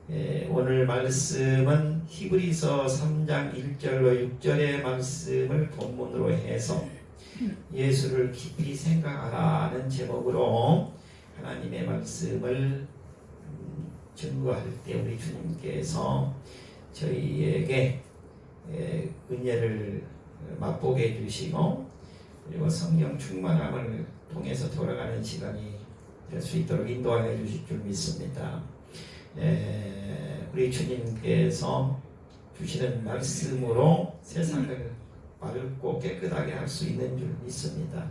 오늘 말씀은 히브리서 3장 1절로 6절의 말씀을 본문으로 해서 예수를 깊이 생각하라는 제목으로 하나님의 말씀을 증거할 때 우리 주님께서 저희에게 은혜를 맛보게 해주시고 그리고 성령 충만함을 통해서 돌아가는 시간이 될 수 있도록 인도하여 주실 줄 믿습니다. 우리 주님께서 주시는 말씀으로 세상을 맑고 깨끗하게 할 수 있는 줄 믿습니다.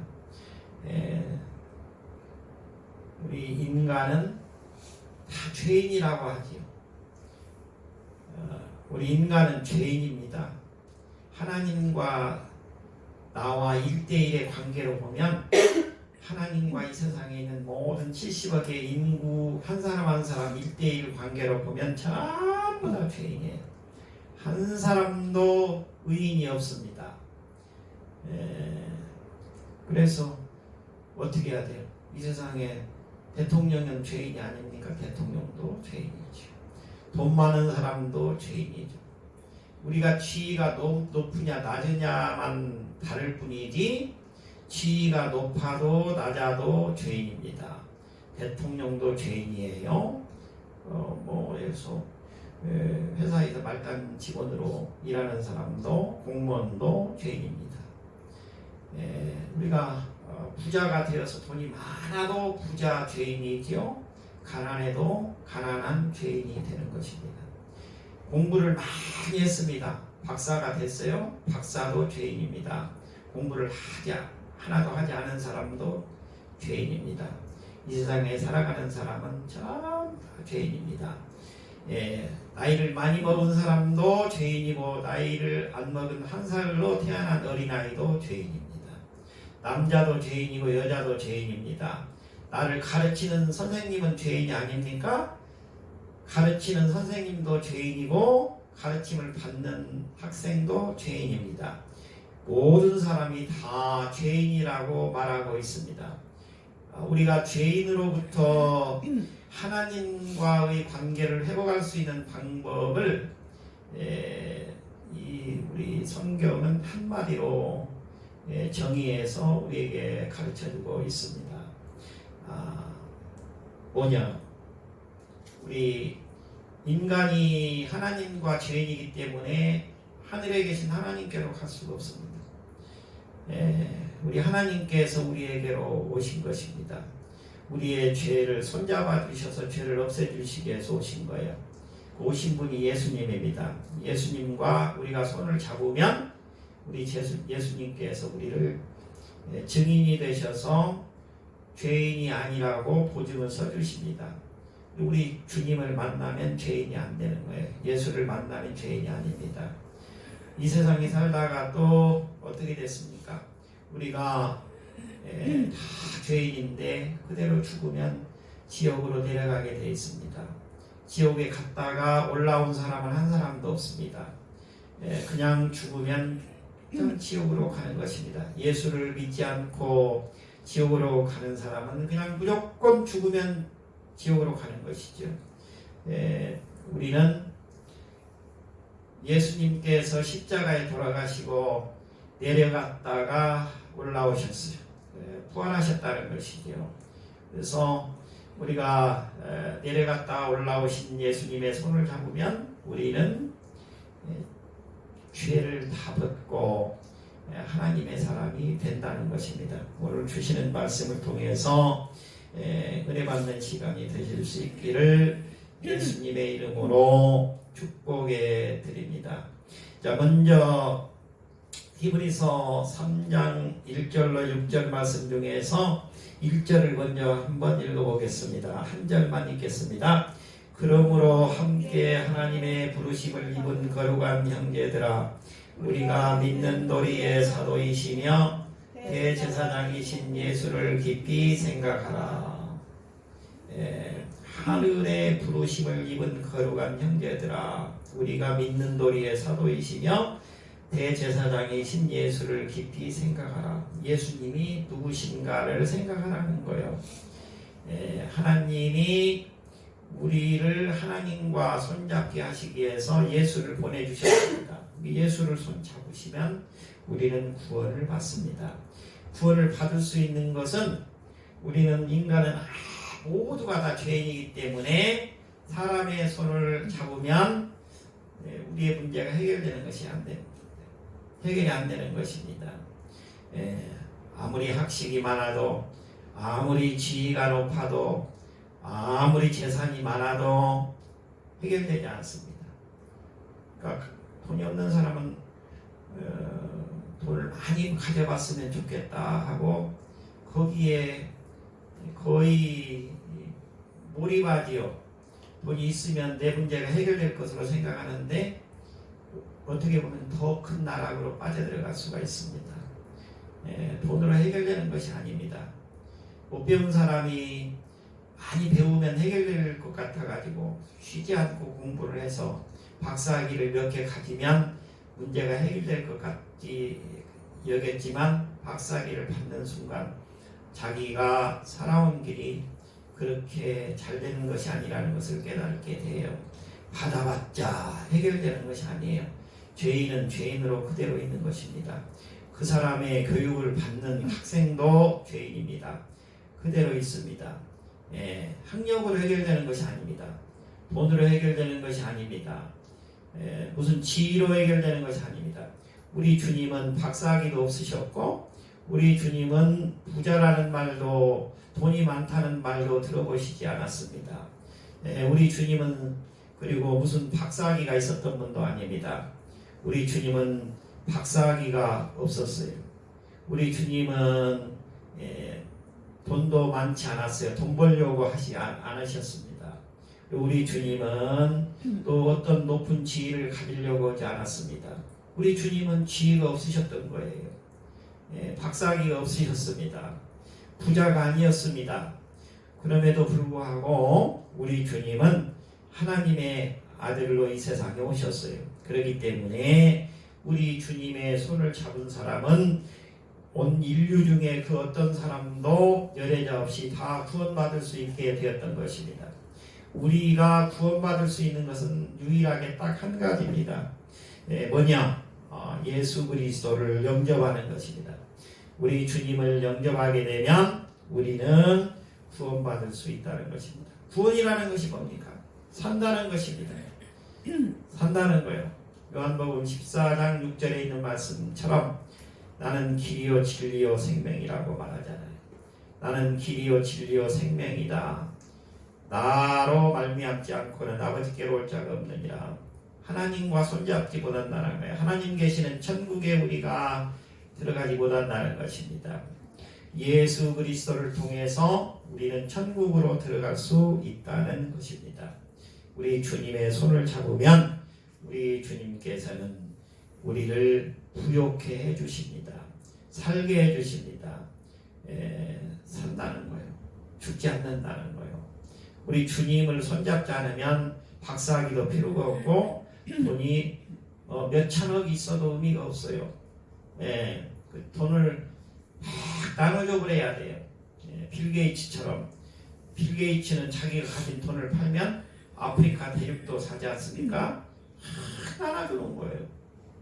우리 인간은 다 죄인이라고 하지요. 우리 인간은 죄인입니다. 하나님과 나와 1대1의 관계로 보면 하나님과 이 세상에 있는 모든 70억의 인구 한 사람 한 사람 1대1 관계로 보면 전부 다 죄인이에요. 한 사람도 의인이 없습니다. 그래서 어떻게 해야 돼요? 이 세상에 대통령은 죄인이 아닙니까? 대통령도 죄인이죠. 돈 많은 사람도 죄인이죠. 우리가 지위가 높으냐 낮으냐만 다를 뿐이지 지위가 높아도 낮아도 죄인입니다. 대통령도 죄인이에요. 그래서 회사에서 말단 직원으로 일하는 사람도 공무원도 죄인입니다. 우리가 부자가 되어서 돈이 많아도 부자 죄인이죠. 가난해도 가난한 죄인이 되는 것입니다. 공부를 많이 했습니다. 박사가 됐어요. 박사도 죄인입니다. 공부를 하나도 하지 않은 사람도 죄인입니다. 이 세상에 살아가는 사람은 전부 다 죄인입니다. 나이를 많이 먹은 사람도 죄인이고 나이를 안 먹은 한 살로 태어난 어린아이도 죄인입니다. 남자도 죄인이고 여자도 죄인입니다. 나를 가르치는 선생님은 죄인이 아닙니까? 가르치는 선생님도 죄인이고 가르침을 받는 학생도 죄인입니다. 모든 사람이 다 죄인이라고 말하고 있습니다. 우리가 죄인으로부터 하나님과의 관계를 회복할 수 있는 방법을 우리 성경은 한마디로 정의해서 우리에게 가르쳐주고 있습니다. 뭐냐? 우리 인간이 하나님과 죄인이기 때문에 하늘에 계신 하나님께로 갈 수가 없습니다. 우리 하나님께서 우리에게로 오신 것입니다. 우리의 죄를 손잡아 주셔서 죄를 없애주시기 위해서 오신 거예요. 오신 분이 예수님입니다. 예수님과 우리가 손을 잡으면 우리 예수님께서 우리를 증인이 되셔서 죄인이 아니라고 보증을 써주십니다. 우리 주님을 만나면 죄인이 안 되는 거예요. 예수를 만나면 죄인이 아닙니다. 이 세상에 살다가 또 어떻게 됐습니까? 우리가 다 죄인인데 그대로 죽으면 지옥으로 내려가게 되어 있습니다. 지옥에 갔다가 올라온 사람은 한 사람도 없습니다. 그냥 죽으면 지옥으로 가는 것입니다. 예수를 믿지 않고 지옥으로 가는 사람은 그냥 무조건 죽으면 지옥으로 가는 것이죠. 우리는 예수님께서 십자가에 돌아가시고 내려갔다가 올라오셨어요. 부활하셨다는 것이죠. 그래서 우리가 내려갔다 올라오신 예수님의 손을 잡으면 우리는 죄를 다 벗고 하나님의 사람이 된다는 것입니다. 오늘 주시는 말씀을 통해서 은혜 받는 시간이 되실 수 있기를 예수님의 이름으로 축복해 드립니다. 자, 먼저 히브리서 3장 1절로 6절 말씀 중에서 1절을 먼저 한번 읽어보겠습니다. 한 절만 읽겠습니다. 그러므로 함께 하나님의 부르심을 입은 거룩한 형제들아, 우리가 믿는 도리의 사도이시며 대제사장이신 예수를 깊이 생각하라. 하늘의 부르심을 입은 거룩한 형제들아, 우리가 믿는 도리의 사도이시며 대제사장이신 예수를 깊이 생각하라. 예수님이 누구신가를 생각하라는 거예요. 하나님이 우리를 하나님과 손잡게 하시기 위해서 예수를 보내주셨습니다. 예수를 손잡으시면 우리는 구원을 받습니다. 구원을 받을 수 있는 것은 우리는 인간은 모두가 다 죄인이기 때문에 사람의 손을 잡으면 우리의 문제가 해결되는 것이 안 됩니다. 해결이 안 되는 것입니다. 아무리 학식이 많아도 아무리 지위가 높아도 아무리 재산이 많아도 해결되지 않습니다. 그러니까 돈이 없는 사람은 돈을 많이 가져봤으면 좋겠다 하고 거기에 거의 몰입하지요. 돈이 있으면 내 문제가 해결될 것으로 생각하는데 어떻게 보면 더 큰 나락으로 빠져들어갈 수가 있습니다. 돈으로 해결되는 것이 아닙니다. 못 배운 사람이 많이 배우면 해결될 것 같아가지고 쉬지 않고 공부를 해서 박사학위를 몇 개 가지면 문제가 해결될 것 같이 여겼지만 박사학위를 받는 순간 자기가 살아온 길이 그렇게 잘 되는 것이 아니라는 것을 깨닫게 돼요. 받아봤자 해결되는 것이 아니에요. 죄인은 죄인으로 그대로 있는 것입니다. 그 사람의 교육을 받는 학생도 죄인입니다. 그대로 있습니다. 학력으로 해결되는 것이 아닙니다. 돈으로 해결되는 것이 아닙니다. 무슨 지위로 해결되는 것이 아닙니다. 우리 주님은 박사학위도 없으셨고 우리 주님은 부자라는 말도 돈이 많다는 말도 들어보시지 않았습니다. 우리 주님은 그리고 무슨 박사학위가 있었던 분도 아닙니다. 우리 주님은 박사학위가 없었어요. 우리 주님은 돈도 많지 않았어요. 돈 벌려고 하지 않으셨습니다. 우리 주님은 또 어떤 높은 지위를 가지려고 하지 않았습니다. 우리 주님은 지위가 없으셨던 거예요. 박사학위가 없으셨습니다. 부자가 아니었습니다. 그럼에도 불구하고 우리 주님은 하나님의 아들로 이 세상에 오셨어요. 그렇기 때문에 우리 주님의 손을 잡은 사람은 온 인류 중에 그 어떤 사람도 열애자 없이 다 구원받을 수 있게 되었던 것입니다. 우리가 구원받을 수 있는 것은 유일하게 딱 한 가지입니다. 뭐냐? 예수 그리스도를 영접하는 것입니다. 우리 주님을 영접하게 되면 우리는 구원받을 수 있다는 것입니다. 구원이라는 것이 뭡니까? 산다는 것입니다. 산다는 거예요. 요한복음 14장 6절에 있는 말씀처럼 나는 길이요 진리요 생명이라고 말하잖아요. 나는 길이요 진리요 생명이다. 나로 말미암지 않고는 아버지께로 올 자가 없느니라. 하나님과 손잡지 못한다는 거예요. 하나님 계시는 천국에 우리가 들어가지 못한다는 것입니다. 예수 그리스도를 통해서 우리는 천국으로 들어갈 수 있다는 것입니다. 우리 주님의 손을 잡으면 우리 주님께서는 우리를 부욕해 해주십니다. 살게 해주십니다. 산다는 거예요. 죽지 않는다는 거예요. 우리 주님을 손잡지 않으면 박사학위도 필요가 없고 돈이 몇 천억이 있어도 의미가 없어요. 그 돈을 막 나눠줘 버려야 돼요. 빌 게이츠처럼. 빌 게이츠는 자기가 가진 돈을 팔면 아프리카 대륙도 사지 않습니까? 나눠주는 거예요.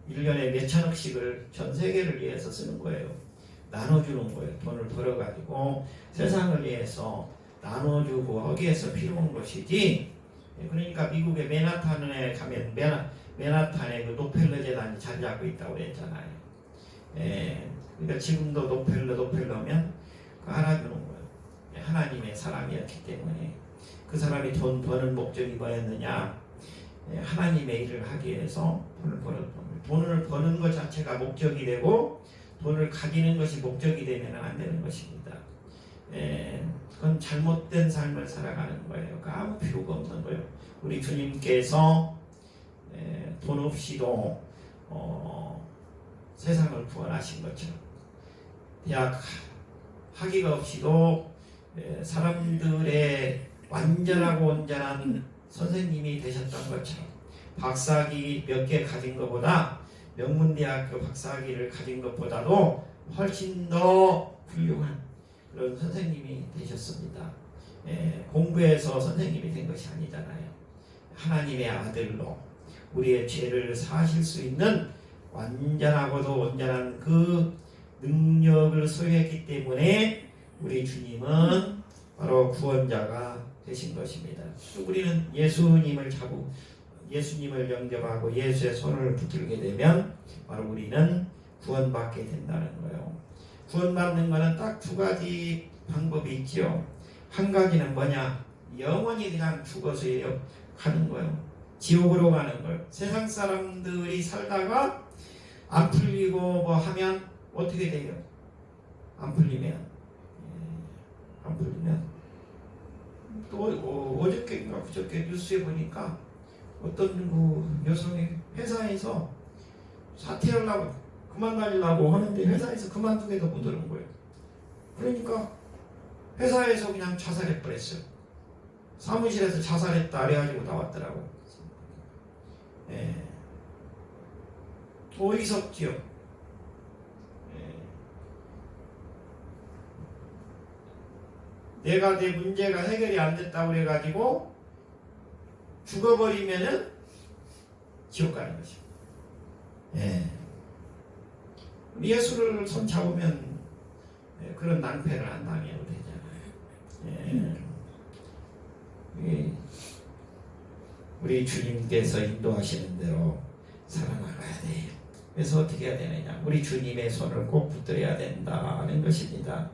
1년에 몇 천억씩을 전 세계를 위해서 쓰는 거예요. 나눠주는 거예요. 돈을 벌어가지고 세상을 위해서 나눠주고 거기에서 필요한 것이지. 그러니까 미국의 맨하탄에 가면 맨하탄에 그 록펠러 재단이 자리 잡고 있다고 그랬잖아요. 그러니까 지금도 록펠러면 알아주는 거예요. 하나님의 사람이었기 때문에. 그 사람이 돈 버는 목적이 뭐였느냐? 하나님의 일을 하기 위해서 돈을 벌었던 거예요. 돈을 버는 것 자체가 목적이 되고 돈을 가지는 것이 목적이 되면 안 되는 것입니다. 그건 잘못된 삶을 살아가는 거예요. 아무 필요가 없는 거예요. 우리 주님께서 돈 없이도 세상을 구원하신 것처럼 대학 학위가 없이도 사람들의 완전하고 온전한 선생님이 되셨던 것처럼 박사학위 몇 개 가진 것보다 명문대학교 박사학위를 가진 것보다도 훨씬 더 훌륭한 그런 선생님이 되셨습니다. 공부해서 선생님이 된 것이 아니잖아요. 하나님의 아들로 우리의 죄를 사실 수 있는 완전하고도 온전한 그 능력을 소유했기 때문에 우리 주님은 바로 구원자가 되신 것입니다. 우리는 예수님을 영접하고 예수의 손을 붙들게 되면 바로 우리는 구원받게 된다는 거예요. 구원받는 것은 딱 두 가지 방법이 있죠. 한 가지는 뭐냐? 영원히 그냥 죽어서 가는 거예요. 지옥으로 가는 거예요. 세상 사람들이 살다가 안 풀리고 뭐 하면 어떻게 돼요? 안 풀리면 또 어저께인가 그저께 뉴스에 보니까 어떤 그 여성이 회사에서 사퇴하려고 그만두려고 하는데 회사에서 그만두게도 못 하는 거예요. 그러니까 회사에서 그냥 자살해 버렸어요. 사무실에서 자살했다 그래가지고 나왔더라고. 어리석지요. 내가 내 문제가 해결이 안 됐다고 그래가지고 죽어버리면은 지옥 가는 거죠. 예수를 손 잡으면 그런 낭패를 안 당해도 되잖아요. 우리 주님께서 인도하시는 대로 살아나가야 돼요. 그래서 어떻게 해야 되느냐? 우리 주님의 손을 꼭 붙들어야 된다는 것입니다.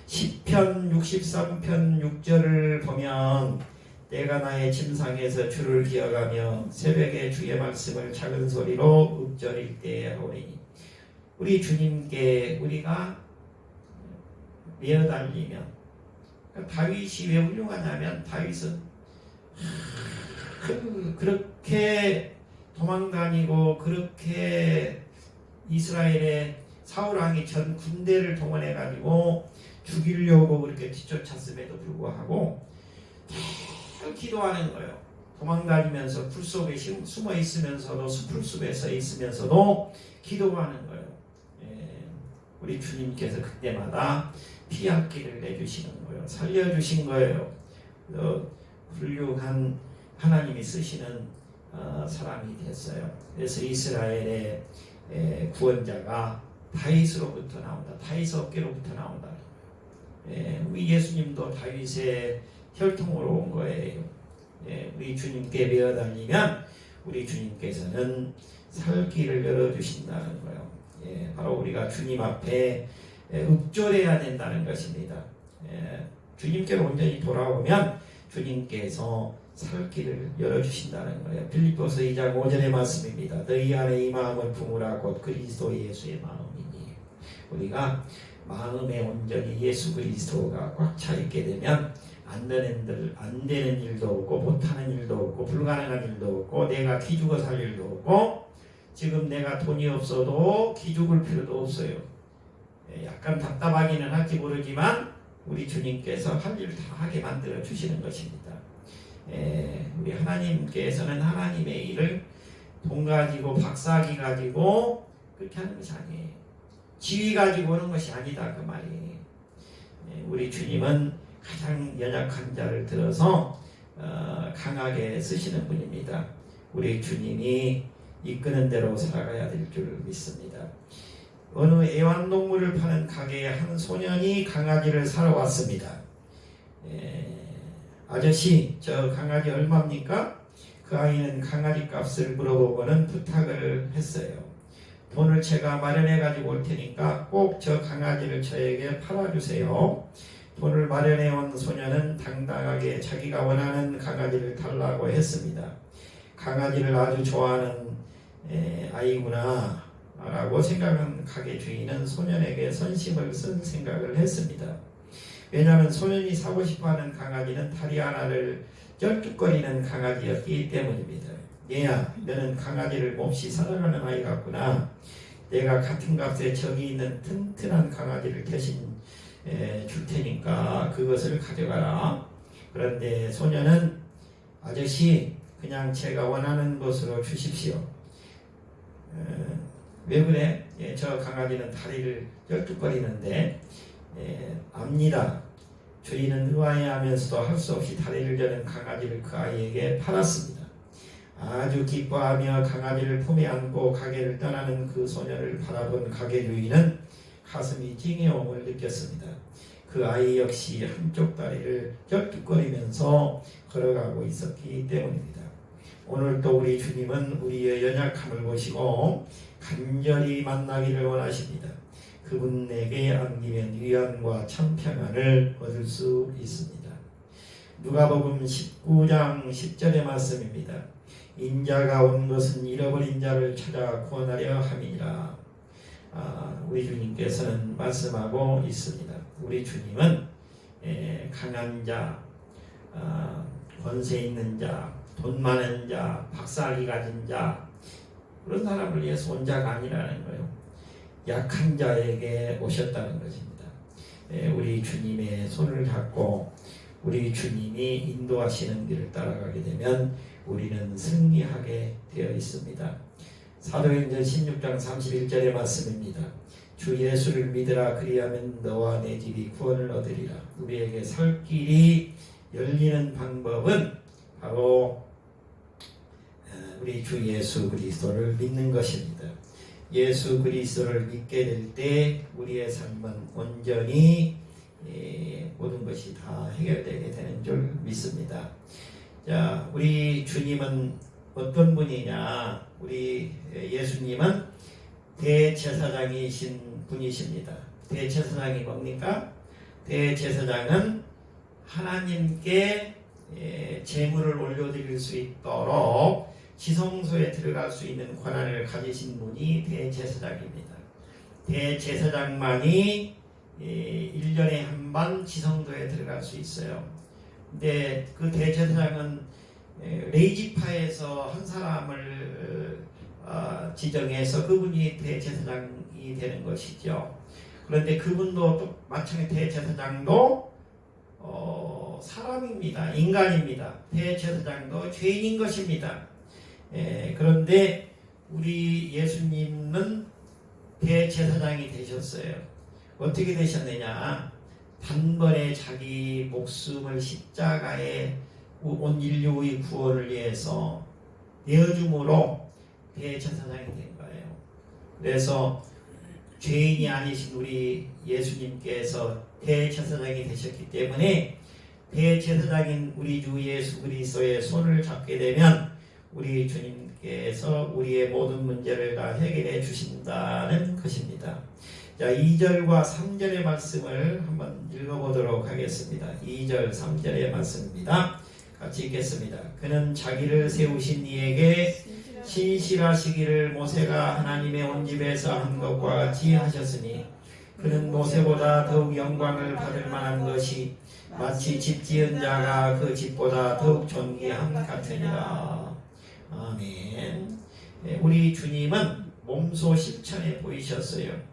시편 63편 6절을 보면 내가 나의 침상에서 주를 기억하며 새벽에 주의 말씀을 작은 소리로 읊조릴 때에 하오리니 우리 주님께 우리가 매어달리면 다윗이 왜 훌륭하냐면 다윗은 그렇게 도망다니고 그렇게 이스라엘의 사울왕이 전 군대를 동원해 가지고 죽이려고 그렇게 뒤쫓았음에도 불구하고 계속 기도하는 거예요. 도망다니면서 풀 속에 숨어 있으면서도 숲풀 숲에 서 있으면서도 기도하는 거예요. 우리 주님께서 그때마다 피할 길을 내주시는 거예요. 살려주신 거예요. 훌륭한 하나님이 쓰시는 사람이 됐어요. 그래서 이스라엘의 구원자가 다윗으로부터 나온다. 다윗 어깨로부터 나온다. 우리 예수님도 다윗의 혈통으로 온 거예요. 우리 주님께 매어달리면 우리 주님께서는 살 길을 열어주신다는 거예요. 바로 우리가 주님 앞에 읊조려야 된다는 것입니다. 주님께로 온전히 돌아오면 주님께서 살 길을 열어주신다는 거예요. 빌립보서 2장 5절의 말씀입니다. 너희 안에 이 마음을 품으라 곧 그리스도 예수의 마음이니 우리가 마음에 온전히 예수 그리스도가 꽉 차 있게 되면 안 되는 일도 없고 못하는 일도 없고 불가능한 일도 없고 내가 기죽어 살 일도 없고 지금 내가 돈이 없어도 기죽을 필요도 없어요. 약간 답답하기는 할지 모르지만 우리 주님께서 할 일 다 하게 만들어 주시는 것입니다. 우리 하나님께서는 하나님의 일을 돈 가지고 박사기 가지고 그렇게 하는 것이 아니에요. 지위 가지고 오는 것이 아니다 그 말이에요. 우리 주님은 가장 연약한 자를 들어서 강하게 쓰시는 분입니다. 우리 주님이 이끄는 대로 살아가야 될 줄 믿습니다. 어느 애완동물을 파는 가게에 한 소년이 강아지를 사러 왔습니다. 아저씨, 저 강아지 얼마입니까? 그 아이는 강아지 값을 물어보고는 부탁을 했어요. 돈을 제가 마련해 가지고 올 테니까 꼭 저 강아지를 저에게 팔아주세요. 돈을 마련해 온 소년은 당당하게 자기가 원하는 강아지를 달라고 했습니다. 강아지를 아주 좋아하는 아이구나 라고 생각한 가게 주인은 소년에게 선심을 쓴 생각을 했습니다. 왜냐하면 소년이 사고 싶어하는 강아지는 다리 하나를 쩔뚝거리는 강아지였기 때문입니다. 얘야, 너는 강아지를 몹시 사랑하는 아이 같구나. 내가 같은 값에 저기 있는 튼튼한 강아지를 대신 줄 테니까 그것을 가져가라. 그런데 소년은 아저씨, 그냥 제가 원하는 것으로 주십시오. 왜 그래? 저 강아지는 다리를 쩔뚝거리는데 압니다. 주인은 의아해하면서도 할 수 없이 다리를 저는 강아지를 그 아이에게 팔았습니다. 아주 기뻐하며 강아지를 품에 안고 가게를 떠나는 그 소녀를 바라본 가게 주인은 가슴이 찡해옴을 느꼈습니다. 그 아이 역시 한쪽 다리를 쩔뚝거리면서 걸어가고 있었기 때문입니다. 오늘 또 우리 주님은 우리의 연약함을 보시고 간절히 만나기를 원하십니다. 그분에게 안기면 위안과 참 평안을 얻을 수 있습니다. 누가복음 19장 10절의 말씀입니다. 인자가 온 것은 잃어버린 자를 찾아 구원하려 함이니라. 우리 주님께서는 말씀하고 있습니다. 우리 주님은 강한 자, 권세 있는 자, 돈 많은 자, 박사학위 가진 자, 그런 사람을 위해서 온 자가 아니라는 거예요. 약한 자에게 오셨다는 것입니다. 우리 주님의 손을 잡고 우리 주님이 인도하시는 길을 따라가게 되면 우리는 승리하게 되어 있습니다. 사도행전 16장 31절의 말씀입니다. 주 예수를 믿으라. 그리하면 너와 내 집이 구원을 얻으리라. 우리에게 살 길이 열리는 방법은 바로 우리 주 예수 그리스도를 믿는 것입니다. 예수 그리스도를 믿게 될 때 우리의 삶은 온전히 모든 것이 다 해결되게 되는 줄 믿습니다. 자, 우리 주님은 어떤 분이냐? 우리 예수님은 대제사장이신 분이십니다. 대제사장이 뭡니까? 대제사장은 하나님께 제물을 올려드릴 수 있도록 지성소에 들어갈 수 있는 권한을 가지신 분이 대제사장입니다. 대제사장만이 1년에 한 번 지성소에 들어갈 수 있어요. 근데 그 대제사장은 레위지파에서 한 사람을 지정해서 그분이 대제사장이 되는 것이죠. 그런데 그분도 또 마찬가지 대제사장도 사람입니다. 인간입니다. 대제사장도 죄인인 것입니다. 그런데 우리 예수님은 대제사장이 되셨어요. 어떻게 되셨느냐? 단번에 자기 목숨을 십자가에 온 인류의 구원을 위해서 내어줌으로 대제사장이 된 거예요. 그래서 죄인이 아니신 우리 예수님께서 대제사장이 되셨기 때문에 대제사장인 우리 주 예수 그리스도의 손을 잡게 되면 우리 주님께서 우리의 모든 문제를 다 해결해 주신다는 것입니다. 자, 2절과 3절의 말씀을 한번 읽어보도록 하겠습니다. 2절 3절의 말씀입니다. 같이 읽겠습니다. 그는 자기를 세우신 이에게 신실하시기를 모세가 하나님의 온 집에서 한 것과 같이 하셨으니 그는 모세보다 더욱 영광을 받을 만한 것이 마치 집 지은 자가 그 집보다 더욱 존귀함 같으니라. 아멘. 우리 주님은 몸소 실천에 보이셨어요.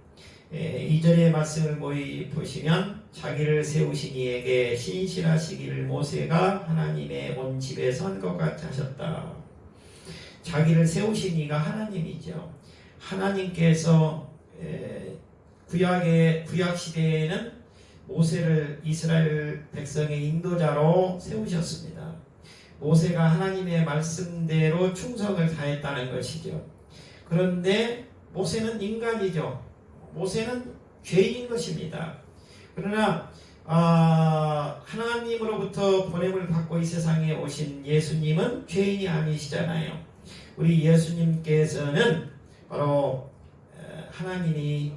2절의 말씀을 보시면 자기를 세우신 이에게 신실하시기를 모세가 하나님의 온 집에서 한 것 같이 하셨다. 자기를 세우신 이가 하나님이죠. 하나님께서 구약 시대에는 모세를 이스라엘 백성의 인도자로 세우셨습니다. 모세가 하나님의 말씀대로 충성을 다했다는 것이죠. 그런데 모세는 인간이죠. 모세는 죄인인 것입니다. 그러나 하나님으로부터 보냄을 받고 이 세상에 오신 예수님은 죄인이 아니시잖아요. 우리 예수님께서는 바로 하나님이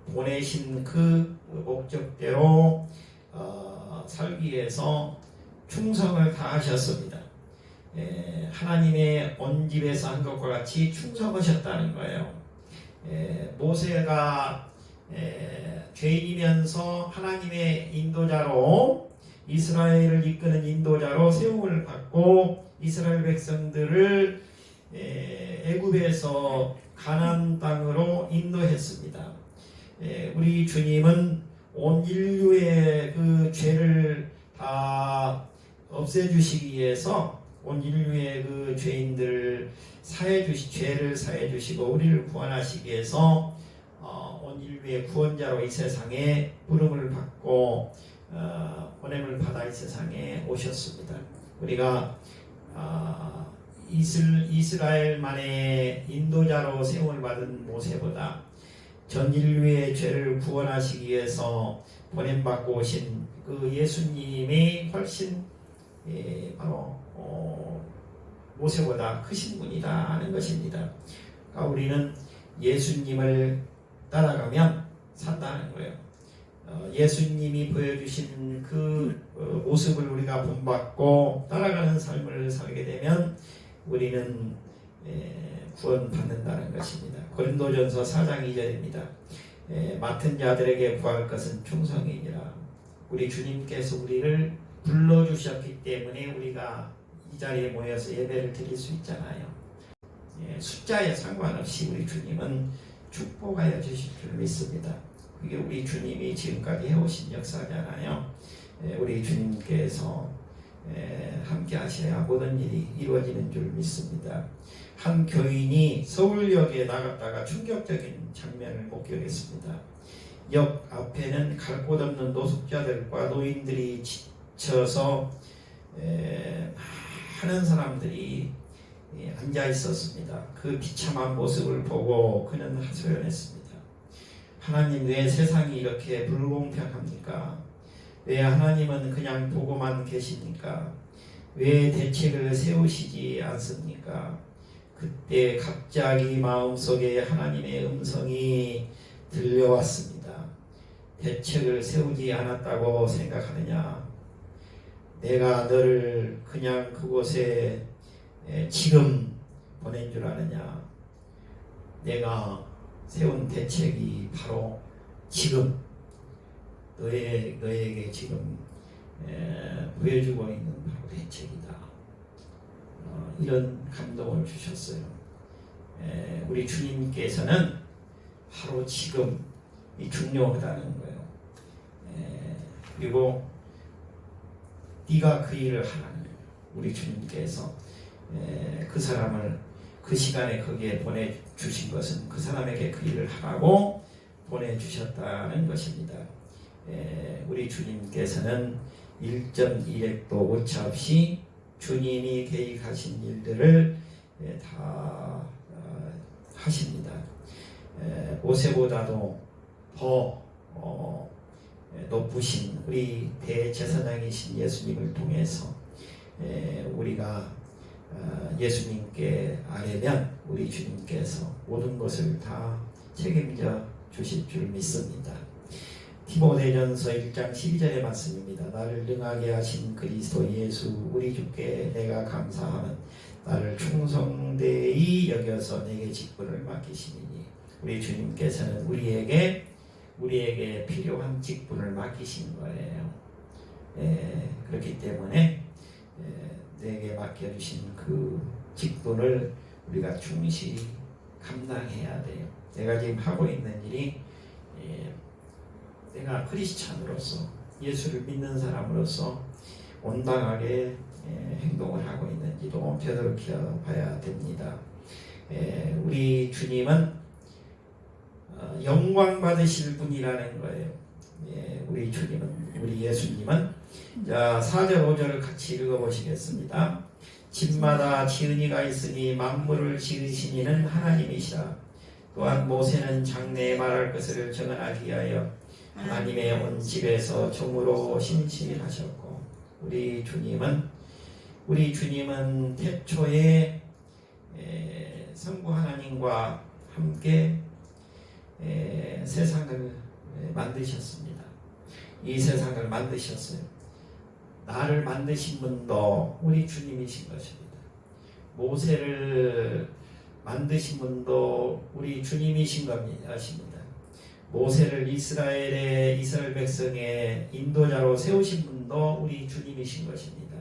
보내신 그 목적대로 살기 위해서 충성을 다하셨습니다. 하나님의 온 집에서 한 것과 같이 충성하셨다는 거예요. 모세가 죄인이면서 하나님의 인도자로 이스라엘을 이끄는 인도자로 세움을 받고 이스라엘 백성들을 애굽에서 가나안 땅으로 인도했습니다. 우리 주님은 온 인류의 그 죄를 다 없애주시기 위해서 온 인류의 그 죄인들을 죄를 사해 주시고 우리를 구원하시기 위해서 온 인류의 구원자로 이 세상에 부름을 받고 보냄을 받아 이 세상에 오셨습니다. 우리가 이스라엘만의 인도자로 세움을 받은 모세보다 전 인류의 죄를 구원하시기 위해서 보냄받고 오신 그 예수님이 훨씬 바로 모세보다 크신 분이다 하는 것입니다. 그러니까 우리는 예수님을 따라가면 산다는 거예요. 예수님이 보여주신 그 모습을 우리가 본받고 따라가는 삶을 살게 되면 우리는 구원받는다는 것입니다. 고린도전서 4장 2절입니다. 맡은 자들에게 구할 것은 충성이니라. 우리 주님께서 우리를 불러주셨기 때문에 우리가 이 자리에 모여서 예배를 드릴 수 있잖아요. 숫자에 상관없이 우리 주님은 축복하여 주실 줄 믿습니다. 그게 우리 주님이 지금까지 해오신 역사잖아요. 우리 주님께서 함께 하셔야 모든 일이 이루어지는 줄 믿습니다. 한 교인이 서울역에 나갔다가 충격적인 장면을 목격했습니다. 역 앞에는 갈 곳 없는 노숙자들과 노인들이 지쳐서 많은 사람들이 앉아 있었습니다. 그 비참한 모습을 보고 그는 하소연했습니다. 하나님, 왜 세상이 이렇게 불공평합니까? 왜 하나님은 그냥 보고만 계십니까? 왜 대책을 세우시지 않습니까? 그때 갑자기 마음속에 하나님의 음성이 들려왔습니다. 대책을 세우지 않았다고 생각하느냐? 내가 너를 그냥 그곳에 지금 보낸 줄 아느냐? 내가 세운 대책이 바로 지금 너에게 지금 보여주고 있는 바로 대책이다. 이런 감동을 주셨어요. 우리 주님께서는 바로 지금이 중요하다는 거예요. 그리고 네가 그 일을 하라는 거예요. 우리 주님께서 그 사람을 그 시간에 거기에 보내주신 것은 그 사람에게 그 일을 하라고 보내주셨다는 것입니다. 우리 주님께서는 1.1핵도 오차 없이 주님이 계획하신 일들을 다 하십니다. 모세보다도 더 높으신 우리 대제사장이신 예수님을 통해서 우리가 예수님께 아뢰면 우리 주님께서 모든 것을 다 책임져 주실 줄 믿습니다. 디모데전서 1장 12절의 말씀입니다. 나를 능하게 하신 그리스도 예수 우리 주께 내가 감사하는 나를 충성되이 여겨서 내게 직분을 맡기시니 우리 주님께서는 우리에게 필요한 직분을 맡기신 거예요. 그렇기 때문에 내게 맡겨주신 그 직분을 우리가 충실히 감당해야 돼요. 내가 지금 하고 있는 일이 내가 크리스찬으로서 예수를 믿는 사람으로서 온당하게 행동을 하고 있는지도 되돌이켜 봐야 됩니다. 우리 주님은 영광 받으실 분이라는 거예요. 우리 주님은, 우리 예수님은 자 4절 5절을 같이 읽어보시겠습니다. 집마다 지은이가 있으니 만물을 지으신 이는 하나님이시라. 또한 모세는 장래에 말할 것을 정언하기 위하여 하나님의 온 집에서 종으로 신실하셨고 우리 주님은 태초에 성부 하나님과 함께 세상을 만드셨습니다. 이 세상을 만드셨어요. 나를 만드신 분도 우리 주님이신 것입니다. 모세를 만드신 분도 우리 주님이신 겁니다. 모세를 이스라엘 백성의 인도자로 세우신 분도 우리 주님이신 것입니다.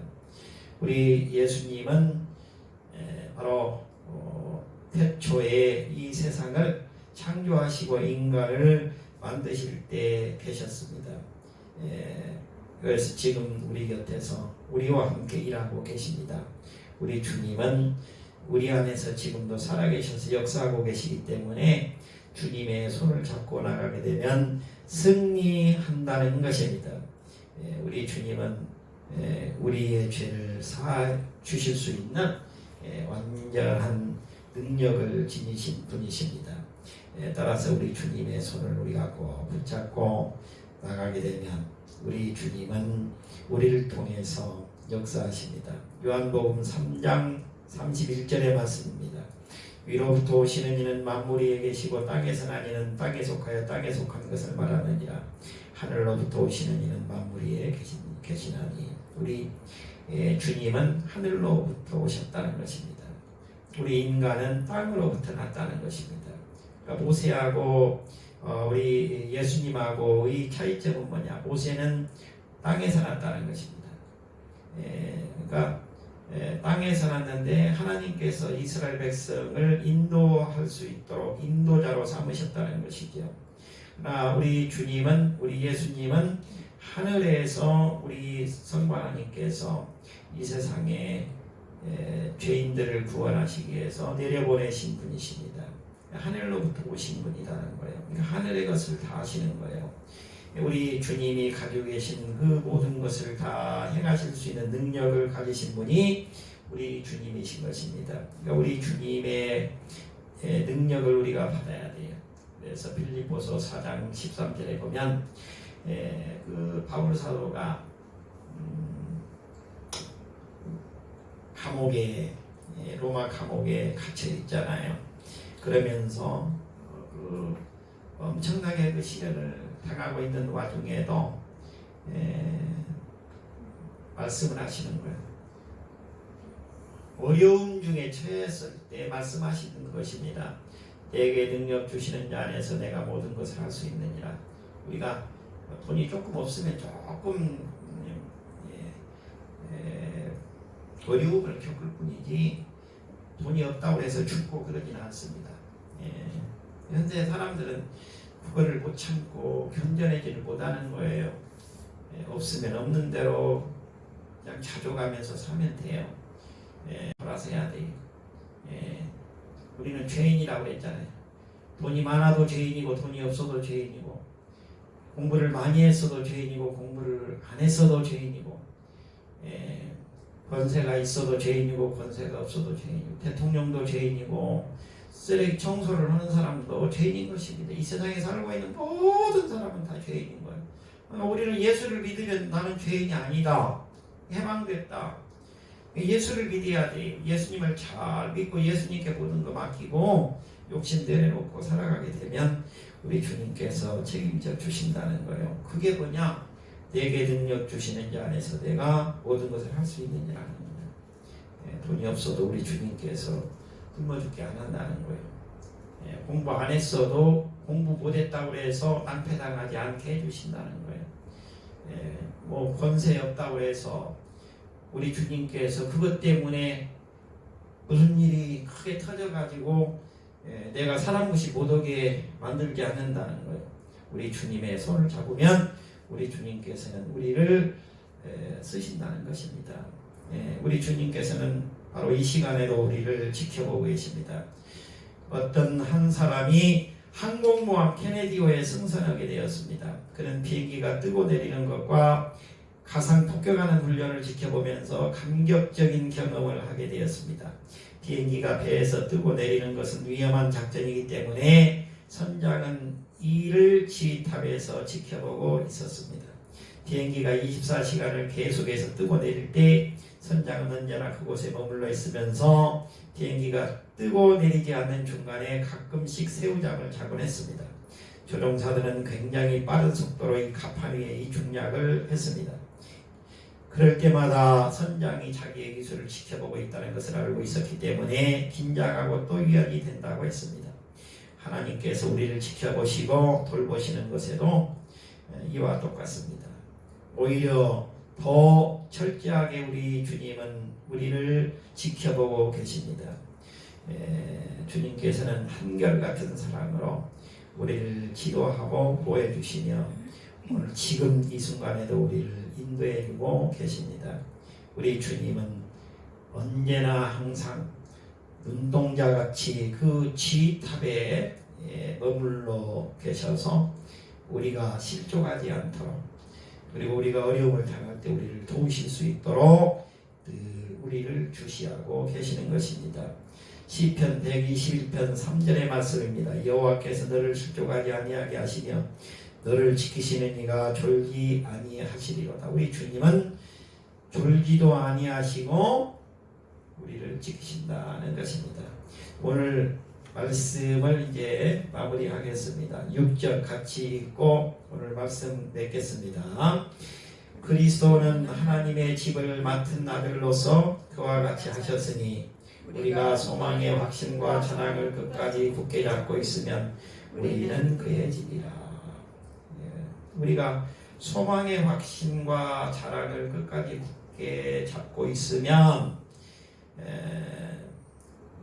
우리 예수님은 바로 태초에 이 세상을 창조하시고 인간을 만드실 때 계셨습니다. 그래서 지금 우리 곁에서 우리와 함께 일하고 계십니다. 우리 주님은 우리 안에서 지금도 살아계셔서 역사하고 계시기 때문에 주님의 손을 잡고 나가게 되면 승리한다는 것입니다. 우리 주님은 우리의 죄를 사하 주실 수 있는 완전한 능력을 지니신 분이십니다. 따라서 우리 주님의 손을 우리가 꼭 붙잡고 나가게 되면 우리 주님은 우리를 통해서 역사하십니다. 요한복음 3장 31절의 말씀입니다. 위로부터 오시는 이는 만물 위에 계시고 땅에서 난 이는 땅에 속하여 땅에 속한 것을 말하느니라. 하늘로부터 오시는 이는 만물 위에 계시나니. 우리 주님은 하늘로부터 오셨다는 것입니다. 우리 인간은 땅으로부터 났다는 것입니다. 그러니까 모세하고 우리 예수님하고의 차이점은 뭐냐? 모세는 땅에서 났다는 것입니다. 그러니까 땅에서 났는데 하나님께서 이스라엘 백성을 인도할 수 있도록 인도자로 삼으셨다는 것이죠. 그러나 우리 주님은, 우리 예수님은 하늘에서 우리 성부 하나님께서 이 세상에 죄인들을 구원하시기 위해서 내려보내신 분이십니다. 하늘로부터 오신 분이라는 거예요. 그러니까 하늘의 것을 다 하시는 거예요. 우리 주님이 가지고 계신 그 모든 것을 다 행하실 수 있는 능력을 가지신 분이 우리 주님이신 것입니다. 그러니까 우리 주님의 능력을 우리가 받아야 돼요. 그래서 빌립보서 4장 13절에 보면 그 바울 사도가 감옥에 로마 감옥에 갇혀 있잖아요. 그러면서 그 엄청나게 그 시련을 당하고 있는 와중에도 말씀을 하시는 거예요. 어려움 중에 처했을 때 말씀하시는 것입니다. 내게 능력 주시는 자 안에서 내가 모든 것을 할 수 있느니라. 우리가 돈이 조금 없으면 조금 어려움을 겪을 뿐이지 돈이 없다고 해서 죽고 그러지는 않습니다. 현재 사람들은 그거를 못 참고 견뎌내지를 못하는 거예요. 없으면 없는 대로 그냥 자족하면서 사면 돼요. 돌아서 해야 돼요. 우리는 죄인이라고 그랬잖아요. 돈이 많아도 죄인이고 돈이 없어도 죄인이고 공부를 많이 했어도 죄인이고 공부를 안 했어도 죄인이고 권세가 있어도 죄인이고 권세가 없어도 죄인이고 대통령도 죄인이고 쓰레기 청소를 하는 사람도 죄인인 것입니다. 이 세상에 살고 있는 모든 사람은 다 죄인인 거예요. 그러니까 우리는 예수를 믿으면 나는 죄인이 아니다. 해방됐다. 예수를 믿어야 돼. 예수님을 잘 믿고 예수님께 모든 거 맡기고 욕심 내려놓고 살아가게 되면 우리 주님께서 책임져 주신다는 거예요. 그게 뭐냐? 내게 능력 주시는 자 안에서 내가 모든 것을 할 수 있느냐라는 거예요. 돈이 없어도 우리 주님께서 굶어죽게 안 한다는 거예요. 공부 안 했어도 공부 못했다고 해서 낭패당하지 않게 해주신다는 거예요. 뭐 권세 없다고 해서 우리 주님께서 그것 때문에 무슨 일이 크게 터져가지고 내가 사람 무시 못하게 만들지 않는다는 거예요. 우리 주님의 손을 잡으면 우리 주님께서는 우리를 쓰신다는 것입니다. 우리 주님께서는 바로 이 시간에도 우리를 지켜보고 계십니다. 어떤 한 사람이 항공모함 케네디호에 승선하게 되었습니다. 그는 비행기가 뜨고 내리는 것과 가상 폭격하는 훈련을 지켜보면서 감격적인 경험을 하게 되었습니다. 비행기가 배에서 뜨고 내리는 것은 위험한 작전이기 때문에 선장은 이를 지휘탑에서 지켜보고 있었습니다. 비행기가 24시간을 계속해서 뜨고 내릴 때 선장은 언제나 그곳에 머물러 있으면서 비행기가 뜨고 내리지 않는 중간에 가끔씩 새우잠을 자곤 했습니다. 조종사들은 굉장히 빠른 속도로 이 갑판 위에 이 중략을 했습니다. 그럴 때마다 선장이 자기의 기술을 지켜보고 있다는 것을 알고 있었기 때문에 긴장하고 또 위험이 된다고 했습니다. 하나님께서 우리를 지켜보시고 돌보시는 것에도 이와 똑같습니다. 오히려 더 철저하게 우리 주님은 우리를 지켜보고 계십니다. 주님께서는 한결같은 사랑으로 우리를 지도하고 보호해주시며 오늘 지금 이 순간에도 우리를 인도해주고 계십니다. 우리 주님은 언제나 항상 눈동자같이 그 지휘탑에 머물러 계셔서 우리가 실족하지 않도록 그리고 우리가 어려움을 당할 때 우리를 도우실 수 있도록 늘 우리를 주시하고 계시는 것입니다. 시편 121편 3절의 말씀입니다. 여호와께서 너를 실족하지 아니하게 하시며 너를 지키시는 이가 졸기 아니하시리로다. 우리 주님은 졸지도 아니하시고 우리를 지키신다는 것입니다. 오늘 말씀을 이제 마무리하겠습니다. 6절 같이 읽고 오늘 말씀 맺겠습니다. 그리스도는 하나님의 집을 맡은 아들로서 그와 같이 하셨으니 우리가 소망의 확신과 찬양을 끝까지 굳게 잡고 있으면 우리는 그의 집이라. 우리가 소망의 확신과 자랑을 끝까지 굳게 잡고 있으면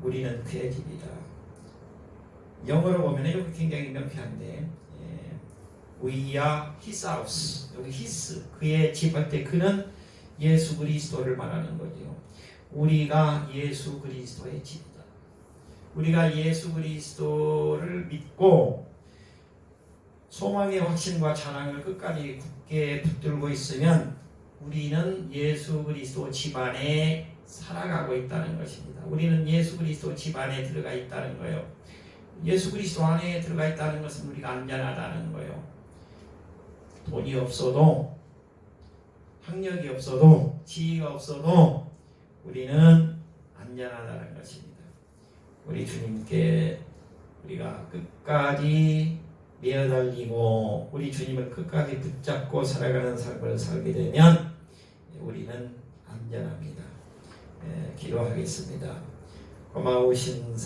우리는 그의 집이다. 영어로 보면 이렇게 굉장히 명쾌한데 We are his house. 여기 his 그의 집 할 때 그는 예수 그리스도를 말하는 거죠. 우리가 예수 그리스도의 집이다. 우리가 예수 그리스도를 믿고 소망의 확신과 찬양을 끝까지 굳게 붙들고 있으면 우리는 예수 그리스도 집안에 살아가고 있다는 것입니다. 우리는 예수 그리스도 집안에 들어가 있다는 거예요. 예수 그리스도 안에 들어가 있다는 것은 우리가 안전하다는 거예요. 돈이 없어도 학력이 없어도 지위가 없어도 우리는 안전하다는 것입니다. 우리 주님께 우리가 끝까지 매어달리고 우리 주님을 끝까지 붙잡고 살아가는 삶을 살게 되면 우리는 안전합니다. 기도하겠습니다. 고마우신